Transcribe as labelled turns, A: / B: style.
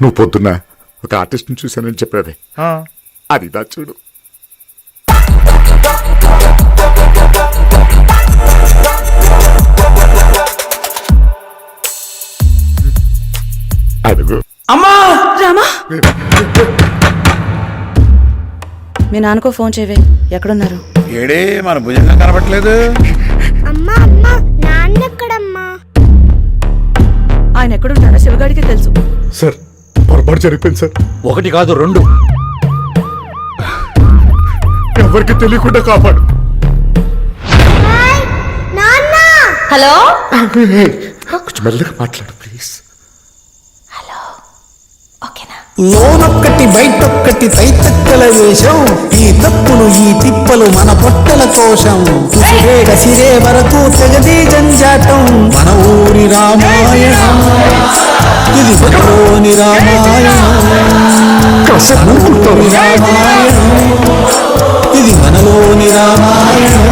A: నువ్వు పొద్దున్న ఒక ఆర్టిస్ట్ని చూశానని చెప్పావే, అది దా చూడు. అడుగు.
B: అమ్మా
C: రామా, మీ నాన్నకో ఫోన్ చేయవే. ఎక్కడున్నారు?
B: ఏడే మన భుజంగా కనపట్లేదు.
D: అమ్మా అమ్మా నాన్న ఎక్కడమ్మా?
C: ఆయన ఎక్కడుంటారో శివగాడికి తెలుసు.
A: సార్ పొరపాటు జరిగిపోయింది సార్.
E: 1 కాదు 2.
A: ఎవరికి తెలియకుండా కాపాడు.
D: నాన్న
C: హలో,
A: కొంచెం మెల్లగా మాట్లాడు ప్లీజ్.
F: లోనొక్కటి బయటొక్కటి తైతక్కల వేషం, ఈ తప్పులు ఈ తిప్పలు మన పొట్టల కోశం. సిరే వరకు తెగదే జంజాటం, మన ఊరి రామాయణం ఇది మనలోని రామాయణం. మన ఊరి రామాయణం ఇది మనలోని రామాయణం.